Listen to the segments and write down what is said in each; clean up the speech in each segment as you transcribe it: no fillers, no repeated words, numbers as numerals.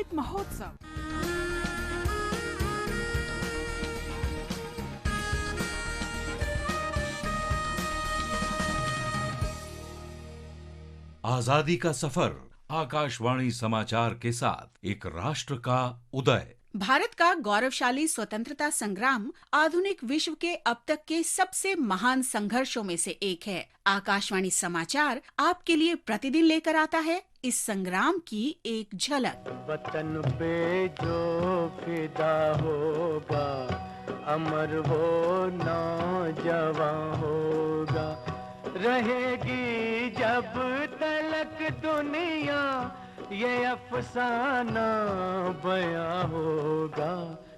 अमृत महोत्सव। आजादी का सफर, आकाशवाणी समाचार के साथ एक राष्ट्र का उदय। भारत का गौरवशाली स्वतंत्रता संग्राम आधुनिक विश्व के अब तक के सबसे महान संघर्षों में से एक है। आकाशवाणी समाचार आपके लिए प्रतिदिन लेकर आता है इस संग्राम की एक झलक। वतन पे जो फिदा होगा, अमर वो नौजवान होगा, रहेगी जब तलक दुनिया, ये अफसाना बयां होगा।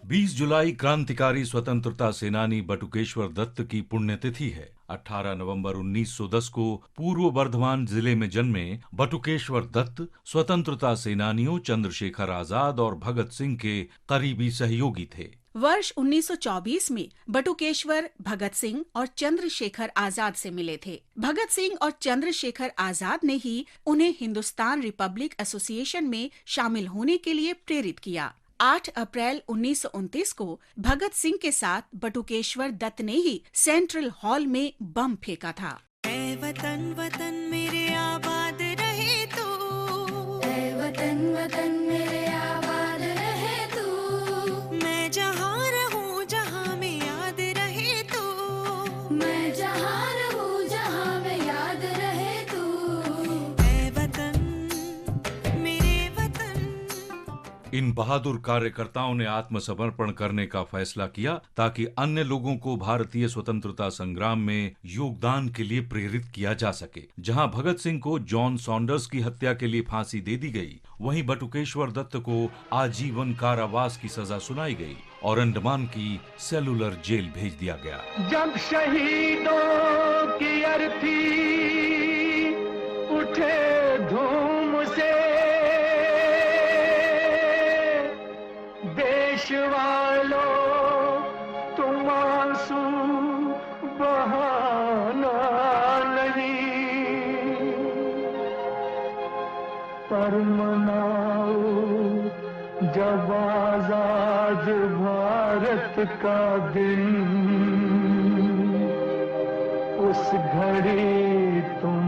20 जुलाई क्रांतिकारी स्वतंत्रता सेनानी बटुकेश्वर दत्त की पुण्यतिथि है। 18 नवंबर 1910 को पूर्व बर्धमान जिले में जन्मे बटुकेश्वर दत्त स्वतंत्रता सेनानियों चंद्रशेखर आजाद और भगत सिंह के करीबी सहयोगी थे। वर्ष 1924 में बटुकेश्वर भगत सिंह और चंद्रशेखर आजाद से मिले थे। भगत सिंह और चंद्रशेखर आजाद ने ही उन्हें हिंदुस्तान रिपब्लिक एसोसिएशन में शामिल होने के लिए प्रेरित किया। 8 अप्रैल 1929 को भगत सिंह के साथ बटुकेश्वर दत्त ने ही सेंट्रल हॉल में बम फेंका था। ऐ वतन वतन मेरे आबाद रहे तू, ऐ वतन वतन मेरे आबाद रहे तू, मैं जहाँ रहूँ जहाँ में याद रहे तू, मैं जहाँ रहूँ जहाँ में याद रहे तू, ऐ वतन मेरे वतन। इन बहादुर कार्यकर्ताओं ने आत्मसमर्पण करने का फैसला किया ताकि अन्य लोगों को भारतीय स्वतंत्रता संग्राम में योगदान के लिए प्रेरित किया जा सके। जहां भगत सिंह को जॉन सॉन्डर्स की हत्या के लिए फांसी दे दी गई, वहीं बटुकेश्वर दत्त को आजीवन कारावास की सजा सुनाई गई और अंडमान की सेलुलर जेल भेज दिया गया। जब शहीदों की अर्थी उठे धूम से, देश वालों तुम आंसू बहाना नहीं, पर मनाओ जब आजाद भारत का दिन, उस घड़ी तुम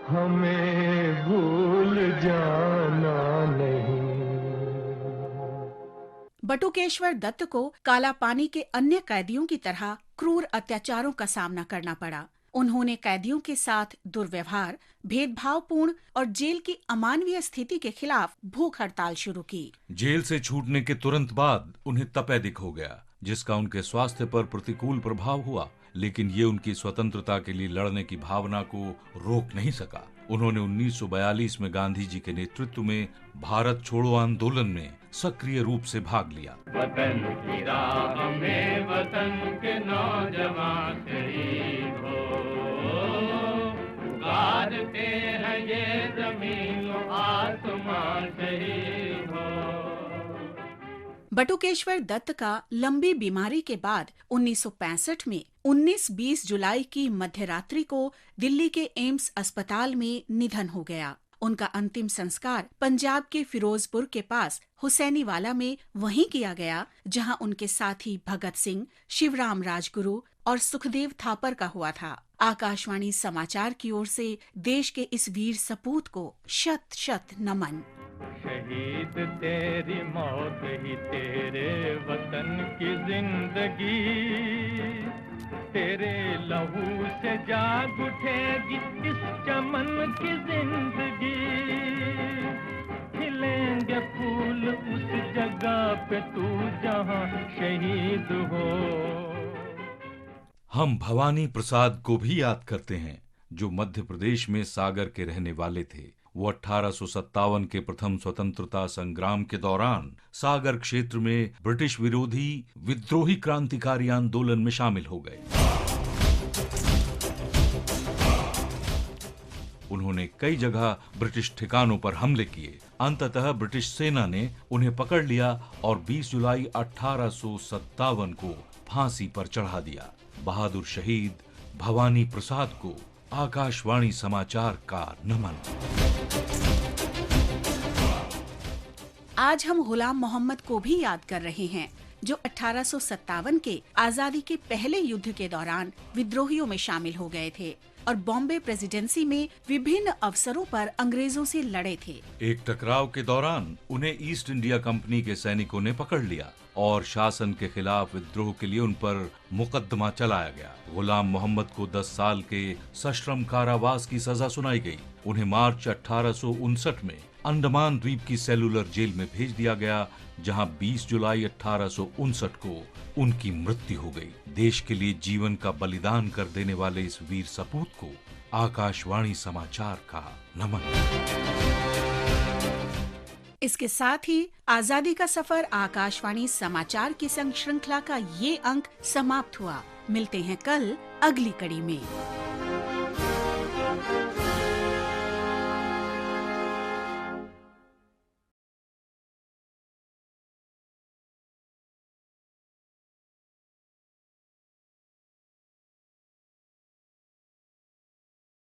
हमें भूल जाना नहीं। बटुकेश्वर दत्त को काला पानी के अन्य कैदियों की तरह क्रूर अत्याचारों का सामना करना पड़ा। उन्होंने कैदियों के साथ दुर्व्यवहार, भेदभावपूर्ण और जेल की अमानवीय स्थिति के खिलाफ भूख हड़ताल शुरू की। जेल से छूटने के तुरंत बाद उन्हें तपेदिक हो गया, जिसका उनके स्वास्थ्य पर प्रतिकूल प्रभाव हुआ, लेकिन ये उनकी स्वतंत्रता के लिए लड़ने की भावना को रोक नहीं सका। उन्होंने 1942 में गांधी जी के नेतृत्व में भारत छोड़ो आंदोलन में सक्रिय रूप से भाग लिया। वतन की राह में वतन के नौजवान शहीद हो, गारते हैं ये जमीन आसमान शहीद हो। बटुकेश्वर दत्त का लंबी बीमारी के बाद 1965 में 19-20 जुलाई की मध्यरात्रि को दिल्ली के एम्स अस्पताल में निधन हो गया। उनका अंतिम संस्कार पंजाब के फिरोजपुर के पास हुसैनीवाला में वहीं किया गया, जहां उनके साथी भगत सिंह, शिवराम राजगुरु और सुखदेव थापर का हुआ था। आकाशवाणी समाचार की ओर से देश के इस वीर सपूत को शत शत नमन। शहीद तेरी मौत ही तेरे वतन की जिंदगी, तेरे लहू से जाग उठेगी इस चमन की जिंदगी, खिलेंगे फूल उस जगह पे तू जहां शहीद हो। हम भवानी प्रसाद को भी याद करते हैं, जो मध्य प्रदेश में सागर के रहने वाले थे। वो 1857 के प्रथम स्वतंत्रता संग्राम के दौरान सागर क्षेत्र में ब्रिटिश विरोधी विद्रोही क्रांतिकारी आंदोलन में शामिल हो गए। उन्होंने कई जगह ब्रिटिश ठिकानों पर हमले किए। अंततः ब्रिटिश सेना ने उन्हें पकड़ लिया और 20 जुलाई 1857 को फांसी पर चढ़ा दिया। बहादुर शहीद भवानी प्रसाद को आकाशवाणी समाचार का नमन। आज हम गुलाम मोहम्मद को भी याद कर रहे हैं, जो 1857 के आजादी के पहले युद्ध के दौरान विद्रोहियों में शामिल हो गए थे और बॉम्बे प्रेसिडेंसी में विभिन्न अवसरों पर अंग्रेजों से लड़े थे। एक टकराव के दौरान उन्हें ईस्ट इंडिया कंपनी के सैनिकों ने पकड़ लिया और शासन के खिलाफ विद्रोह के लिए उन पर मुकदमा चलाया गया। गुलाम मोहम्मद को 10 साल के सश्रम कारावास की सजा सुनाई गई। उन्हें मार्च 1859 में अंडमान द्वीप की सेलुलर जेल में भेज दिया गया, जहां 20 जुलाई 1859 को उनकी मृत्यु हो गई। देश के लिए जीवन का बलिदान कर देने वाले इस वीर सपूत को आकाशवाणी समाचार का नमन। इसके साथ ही आजादी का सफर आकाशवाणी समाचार की संग श्रृंखला का ये अंक समाप्त हुआ। मिलते हैं कल अगली कड़ी में।